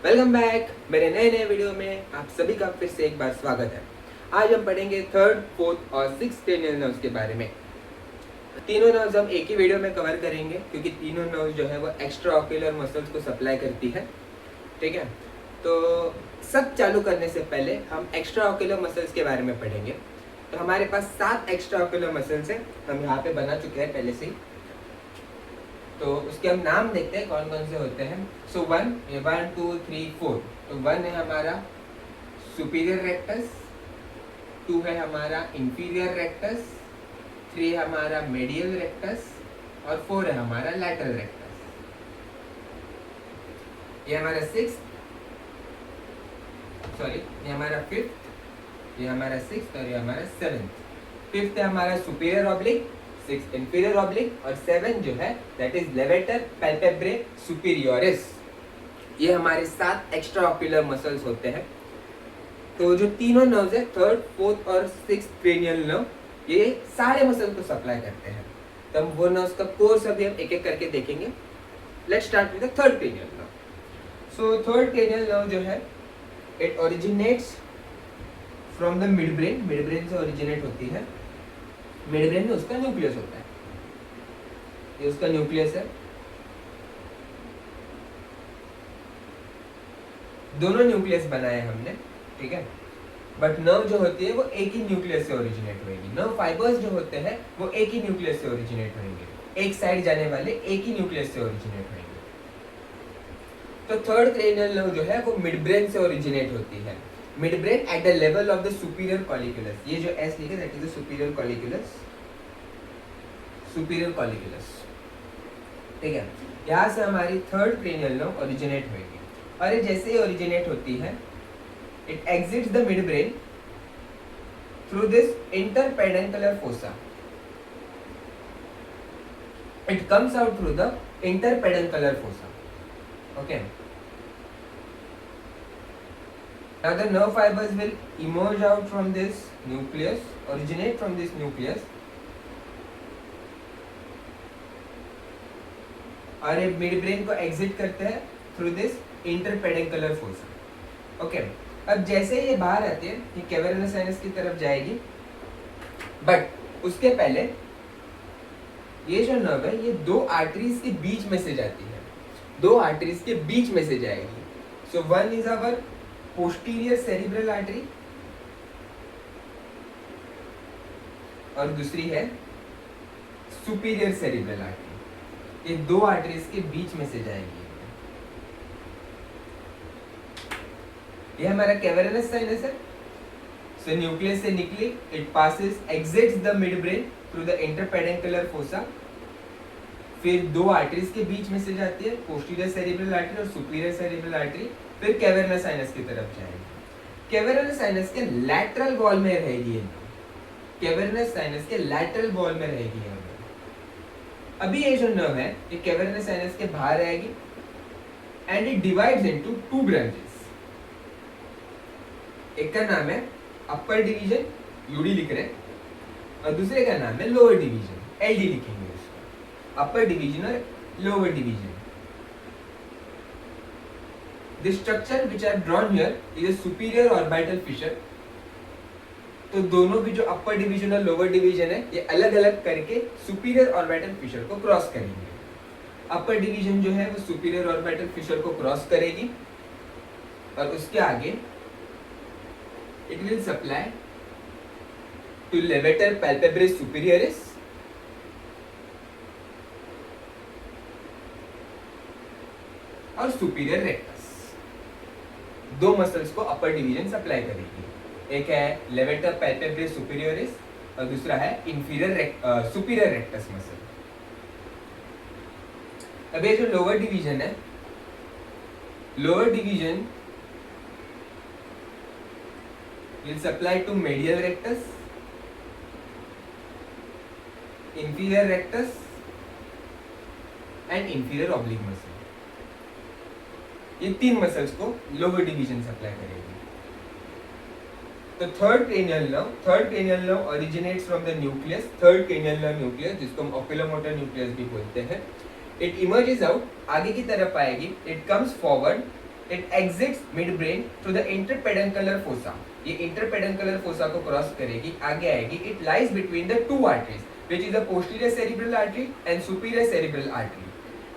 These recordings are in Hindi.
Welcome back. मेरे नए वीडियो में आप सभी का फिर से एक बार स्वागत है। आज हम पढ़ेंगे थर्ड, फोर्थ और सिक्स क्रेनियल नर्व्स के बारे में। तीनों नर्व्स हम एक ही वीडियो में कवर करेंगे क्योंकि तीनों नर्व्स जो है वो एक्स्ट्रा ऑक्यूलर मसल्स को सप्लाई करती है। ठीक है, तो सब चालू करने से पहले हम एक्स्ट्रा ऑक्यूलर मसल्स के बारे में पढ़ेंगे। तो हमारे पास 7 एक्स्ट्रा ऑक्यूलर मसल्स हैं, हम यहाँ पे बना चुके हैं पहले से ही। तो उसके हम नाम देखते हैं कौन कौन से होते हैं। सो 1, 2, 3, 4। तो 1 है हमारा सुपीरियर रेक्टस, 2 है हमारा इंफीरियर रेक्टस, 3 है हमारा मेडियल रेक्टस और 4 है हमारा लैटरल रेक्टस। ये हमारा 6th, सॉरी ये हमारा 5th, ये हमारा 6th और ये हमारा 7th। 5th है हमारा सुपीरियर ऑब्लिक, 6 इंफीरियर ऑब्लिक और 7 जो है दैट इज लेवेटर पैल्पेब्रे सुपीरियोरिस। ये हमारे 7 एक्स्ट्रा ऑक्यूलर मसल्स होते हैं। तो जो तीनों नर्व्स है, थर्ड, फोर्थ और सिक्स्थ क्रेनियल नर्व, ये सारे मसल को सप्लाई करते हैं। तो हम वो नर्व्स का कोर्स अभी हम एक एक करके देखेंगे। Let's start with the third cranial nerve. So third cranial nerve जो है it originates from the mid brain. Mid brain से ओरिजिनेट होती है। मिड ब्रेन में उसका न्यूक्लियस होता है, ये उसका न्यूक्लियस है। दोनों न्यूक्लियस बनाए हमने, ठीक है। बट नर्व जो होती है वो एक ही न्यूक्लियस से ओरिजिनेट होगी। नर्व फाइबर्स जो होते हैं वो एक ही न्यूक्लियस से ओरिजिनेट होंगे, एक साइड जाने वाले एक ही न्यूक्लियस से ओरिजिनेट होंगे। तो थर्ड क्रेनियल नर्व जो है वो मिड ब्रेन से ओरिजिनेट होती है। Mid brain at the level of the superior colliculus. ये जो एस लिखे that is the superior colliculus, superior colliculus, ठीक है। यहाँ से हमारी थर्ड क्रेनियल नर्व ओरिजिनेट होगी और ये जैसे ही ओरिजिनेट होती है it exits the mid brain through this interpeduncular fossa. It comes out through the interpeduncular fossa, okay. Now the nerve fibers will emerge out from this nucleus, originate from this nucleus, और ये मिड ब्रेन को एग्जिट करते हैं through this interpeduncular fossa, okay. अब जैसे ये बाहर आती है ये कैवर्नस साइनस की तरफ जाएगी, बट उसके पहले ये जो नर्व है ये 2 आर्टरीज के बीच में से जाती है, 2 आर्टरीज के बीच में से जाएगी। So 1 is our posterior cerebral artery और दूसरी है सुपीरियर सेरिब्रल आर्टरी। ये 2 आर्टरीज के बीच में से जाएगी। ये हमारा कैवर्नस साइनस है। सो न्यूक्लियस से निकली, it passes exits the mid brain through the interpeduncular fossa. फिर 2 आर्टरीज के बीच में से जाती है, पोस्टीरियर सेरिब्रल आर्टरी और सुपीरियर सेरिब्रल आर्टरी। फिर कैवर्नस साइनस की तरफ जाएगी। कैवर्नस साइनस के लैटरल वॉल में रहेगी, कैवर्नस साइनस के लैटरल वॉल में रहेगी। अभी ये जो नर्व है ये कैवर्नस साइनस के बाहर रहेगी and it divides into 2 branches. एक का नाम है अपर डिवीजन, यूडी लिख रहे हैं, और दूसरे का नाम है लोअर डिवीजन, एलडी लिखेंगे उसको। अपर डिवीजन और lower division. The structure which I have drawn here is a superior orbital fissure. तो दोनों भी जो अपर डिवीजन और लोअर डिवीजन है ये अलग अलग करके सुपीरियर ऑर्बिटल फिशर को क्रॉस करेंगे। अपर डिवीजन जो है वो सुपीरियर ऑर्बिटल फिशर को क्रॉस करेगी और उसके आगे it will supply to levator palpebrae superioris और सुपीरियर रेक्टस। 2 मसल्स को अपर डिवीजन सप्लाई करेगी। एक है लेवेटर पैल्पेब्रे सुपीरियरिस और दूसरा है इंफीरियर सुपीरियर रेक्टस मसल। अब ये जो लोअर डिवीजन है, lower division will supply to medial rectus, inferior rectus and inferior oblique muscle. ये 3 मसल्स को लोअर डिवीजन सप्लाई करेगी। तो third cranial nerve originates from the nucleus. Third cranial nerve nucleus, जिसको हम ओक्यूलोमोटर न्यूक्लियस भी बोलते हैं, इट इमर्जेस आउट, आगे की तरफ आएगी। It comes forward it exits mid brain through the interpeduncular fossa. ये इंटरपेडेंकुलर फोसा को क्रॉस करेगी, आगे आएगी। It lies between the two arteries which is the posterior cerebral artery and superior cerebral artery.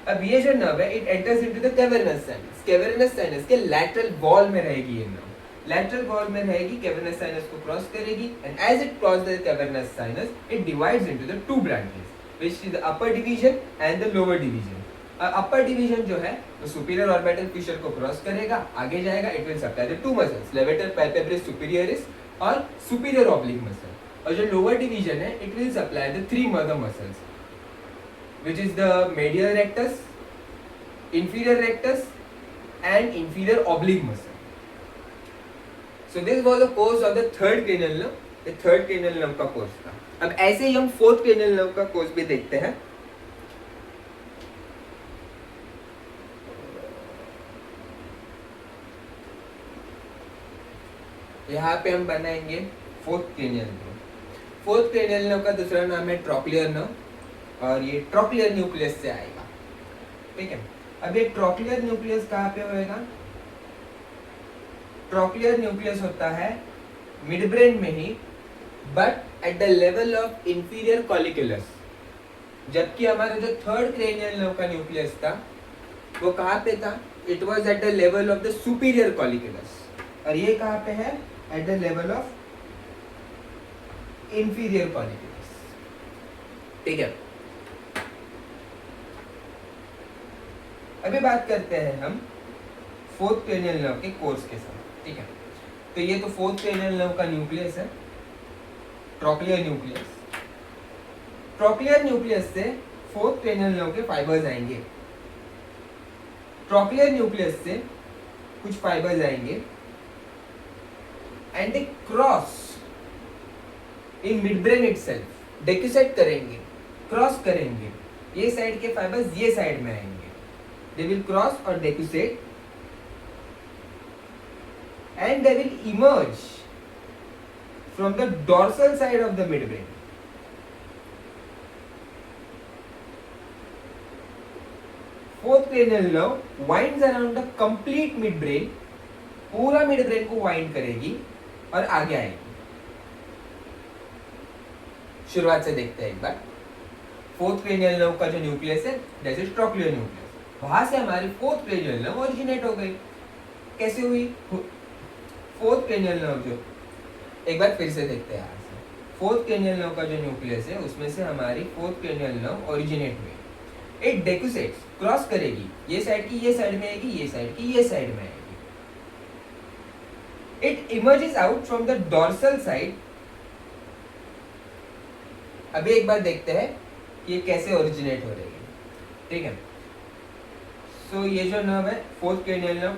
अब ये जो नर्व है it enters into the cavernous sinus. Cavernous sinus के लैटरल वॉल में रहेगी ये नर्व, लैटरल वॉल में रहेगी, कैवर्नस साइनस को क्रॉस करेगी and as it cross the cavernous sinus it divides into the two branches which is the upper division and the lower division. Upper division जो है वो सुपीरियर ऑर्बिटल फिशर को क्रॉस करेगा, आगे जाएगा। It will supply the two muscles, levator palpebrae superioris और सुपीरियर ऑब्लिक मसल। और जो लोअर डिवीजन है it will supply the three mother muscles which is the medial rectus, inferior rectus and inferior oblique muscle. So this was the course of the third cranial nerve. ये third cranial nerve का कोर्स था। अब ऐसे ही हम fourth cranial nerve का कोर्स भी देखते हैं। यहाँ पे हम बनाएंगे fourth cranial nerve। fourth cranial nerve का दूसरा नाम है ट्रोक्लियर नर्व और ये ट्रोक्लियर न्यूक्लियस से आएगा, ठीक है। अब ये ट्रोक्लियर न्यूक्लियस कहाँ पे होएगा? ट्रोक्लियर न्यूक्लियस होता है मिड ब्रेन में ही, but at the level of inferior colliculus. जबकि हमारा जो थर्ड क्रेनियल नर्व का न्यूक्लियस था वो कहाँ पे था? It was at the level of the superior colliculus, और ये कहाँ पे है? At the level of inferior colliculus, ठीक है। अभी बात करते हैं हम फोर्थ क्रेनियल नर्व के कोर्स के साथ, ठीक है। तो ये तो फोर्थ क्रेनियल नर्व का न्यूक्लियस है, ट्रोक्लियर न्यूक्लियस। ट्रोक्लियर न्यूक्लियस से फोर्थ क्रेनियल नर्व के फाइबर्स आएंगे। ट्रोक्लियर न्यूक्लियस से कुछ फाइबर्स आएंगे and they cross in mid brain itself, डेक्यूसेट करेंगे, क्रॉस करेंगे। ये साइड के फाइबर्स ये साइड में आएंगे, they will cross or decussate and they will emerge from the dorsal side of the midbrain. Fourth cranial nerve winds around the complete midbrain, पूरा midbrain को wind करेगी और आगे आएगी। शुरुआत से देखते हैं एक बार। फोर्थ क्रेनियल नर्व का जो न्यूक्लियस है दैट इज ट्रोक्लियर न्यूक्लियस। वहां से हमारी फोर्थ क्रेनियल नर्व ओरिजिनेट हो गई। कैसे हुई? फोर्थ क्रेनियल नर्व जो, एक बार फिर से देखते हैं यहाँ से। फोर्थ क्रेनियल नर्व का जो न्यूक्लियस है उसमें से हमारी फोर्थ क्रेनियल नर्व ओरिजिनेट हुई। इट डेक्यूसेट्स, क्रॉस करेगी, ये साइड की ये साइड में आएगी, ये साइड की ये साइड में आएगी। It emerges out from the dorsal side. अभी एक बार देखते हैं कि ये कैसे ओरिजिनेट हो रही है, ठीक है। सो ये जो नर्व है fourth cranial nerve,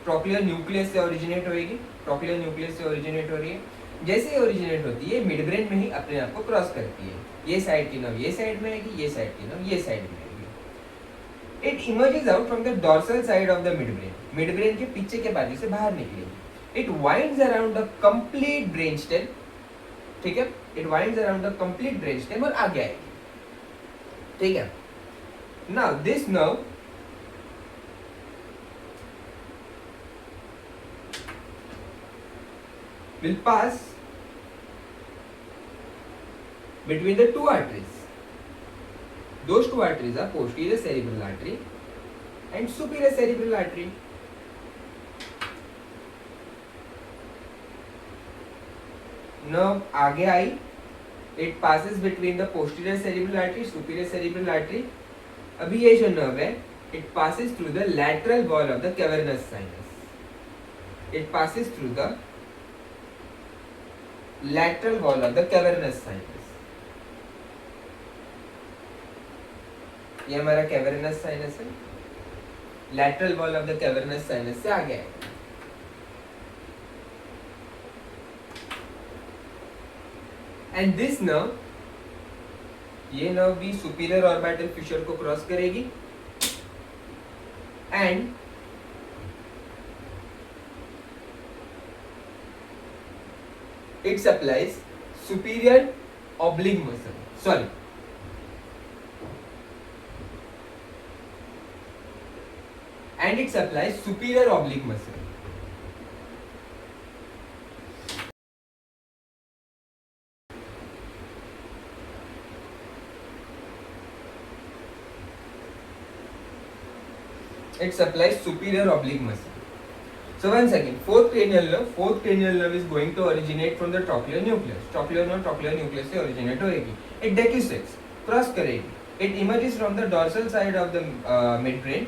trochlear nucleus से ओरिजिनेट होएगी, ट्रोक्लियर न्यूक्लियस से ओरिजिनेट हो रही है। जैसे ही ओरिजिनेट होती है मिड ब्रेन में ही अपने आप को क्रॉस करती है। ये साइड की नर्व ये साइड में आएगी, ये साइड की नर्व ये साइड में आएगी। It emerges out from the dorsal side of the mid brain, mid brain के पीछे के बाजू से बाहर निकलेगी। It winds around the complete brain stem, ठीक है। It winds around the complete brain stem और आगे आएगी, ठीक है। Now this nerve will pass between the two arteries. Those two arteries are posterior cerebral artery and superior cerebral artery. Nerve आगे आई, it passes between the posterior cerebral artery, superior cerebral artery. अभी ये जो नर्व है it passes through the lateral wall of the cavernous sinus, it passes through the lateral wall of the cavernous sinus. ये हमारा कैवर्नस साइनस है, lateral wall of the cavernous sinus से आगे आएगा। एंड दिस नर्व, ये नर्व भी सुपीरियर ऑर्बिटल फिशर को क्रॉस करेगी and it supplies superior oblique muscle, sorry and it supplies superior oblique muscle. It supplies superior oblique muscle. So once again, fourth cranial nerve is going to originate from the trochlear nucleus. Trochlear nucleus से originate होएगी. It decussets, cross करेगी. It emerges from the dorsal side of the midbrain.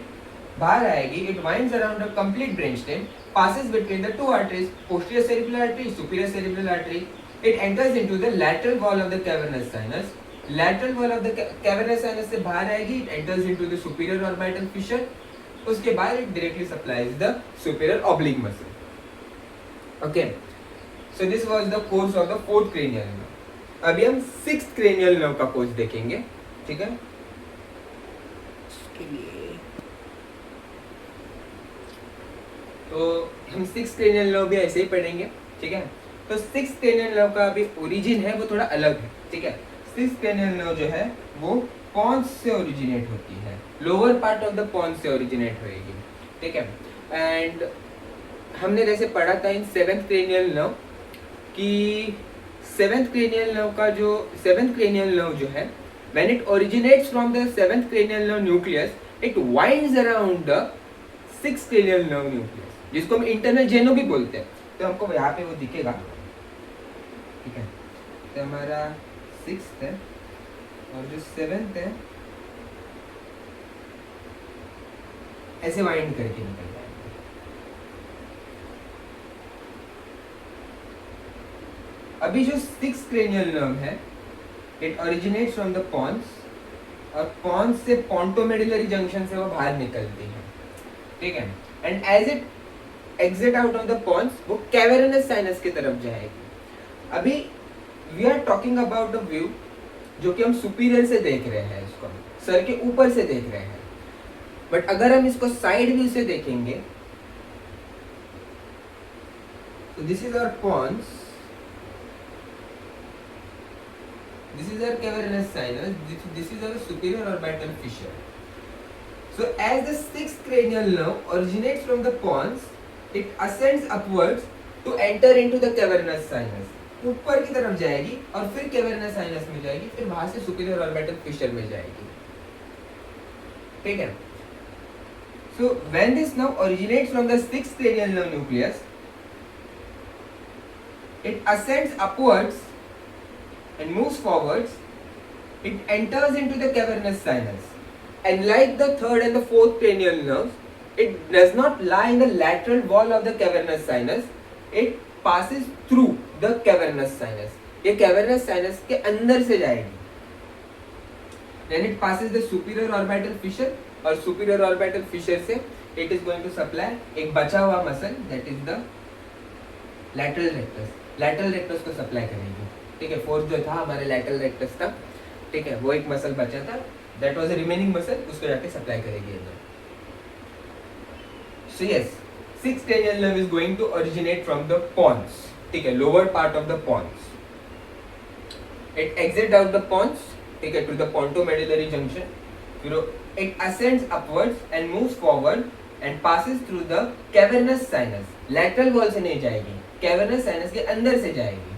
बाहर आएगी. It winds around a complete brainstem, passes between the two arteries, posterior cerebral artery, superior cerebral artery. It enters into the lateral wall of the cavernous sinus. Lateral wall of the cavernous sinus से बाहर आएगी. It enters into the superior orbital fissure. उसके बाद it directly supplies the superior oblique muscle. Okay, so this was the course of the fourth cranial nerve. अभी हम sixth cranial nerve का कोर्स देखेंगे, ठीक है? इसके लिए तो हम sixth cranial nerve भी ऐसे ही पढ़ेंगे, ठीक है? तो sixth cranial nerve का अभी origin है वो थोड़ा अलग है, ठीक है? sixth cranial nerve जो है वो पॉन्स से ओरिजिनेट होती है, lower part of the pons से ओरिजिनेट होएगी, ठीक है? एंड हमने जैसे पढ़ा था इन सेवेंथ क्रेनियल नर्व कि सेवेंथ क्रेनियल नर्व जो है when it originates from the seventh cranial nerve nucleus it winds around the sixth cranial nerve nucleus, जिसको हम इंटरनल जेनो भी बोलते हैं. तो हमको यहाँ पे वो दिखेगा, ठीक है? तो हमारा सिक्स्थ है और जो सेवेंथ है ऐसे वाइंड करके निकल जाएगा. अभी जो सिक्स्थ क्रेनियल नर्व है it originates from the pons और पॉन्स से पोंटोमेडुलरी जंक्शन से वो बाहर निकलती है, ठीक है? And as it exit out of the pons वो कैवर्नस साइनस की तरफ जाएगी. अभी we are talking about the view जो कि हम सुपीरियर से देख रहे हैं, इसको सर के ऊपर से देख रहे हैं. बट अगर हम इसको साइड व्यू से देखेंगे तो this is our pons, this is our cavernous sinus, this is our superior orbital fissure. So as the sixth cranial nerve originates from the pons it ascends upwards to enter into the cavernous sinus. ऊपर की तरफ जाएगी और फिर कैवर्नस साइनस में जाएगी, फिर वहां से सुपीरियर ऑर्बिटल फिशर में जाएगी, ठीक है? So when this nerve originates from the sixth cranial nerve nucleus it ascends upwards and moves forwards. It enters into the cavernous sinus, and like the third and the fourth cranial nerves, it does not lie in the lateral wall of the cavernous sinus. It passes through the cavernous sinus. ये cavernous sinus के अंदर से जाएगी. Then it passes the superior orbital fissure, और superior orbital fissure से it is going to supply एक बचा हुआ muscle that is the lateral rectus. Lateral rectus को supply करेगी, ठीक है? फोर्थ जो था हमारे lateral rectus था, ठीक है? वो एक मसल बचा था, that was a remaining muscle, उसको जाके सप्लाई करेगी अंदर. So yes, sixth cranial nerve is going to originate from the pons, ठीक है? lower part of the pons. It exits out the pons, ठीक है? to the pontomedullary junction. It ascends upwards and moves forward and passes through the cavernous sinus. lateral wall से नहीं जाएगी, cavernous sinus के अंदर से जाएगी.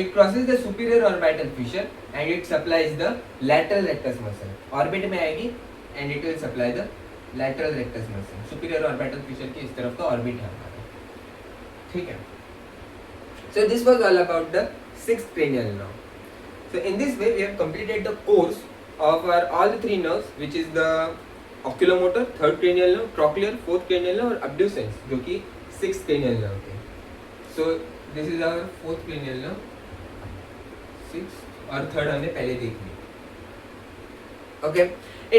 It crosses the superior orbital fissure and it supplies the lateral rectus muscle. Orbit में आएगी and it will supply the lateral rectus muscle. Superior orbital fissure की इस तरफ का orbit है हमारा, ठीक है? So this was all about the sixth cranial nerve. So in this way we have completed the course of our all the three nerves, which is the oculomotor, third cranial nerve, trochlear, fourth cranial nerve और abducens, जो कि sixth cranial nerve थे. So this is our fourth cranial nerve, और थर्ड हमने पहले देख ली. Okay,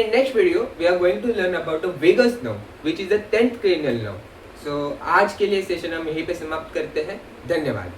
in next video we are going to learn about the vagus nerve, which is the 10th cranial nerve. So आज के लिए सेशन हम यहीं पे समाप्त करते हैं. धन्यवाद.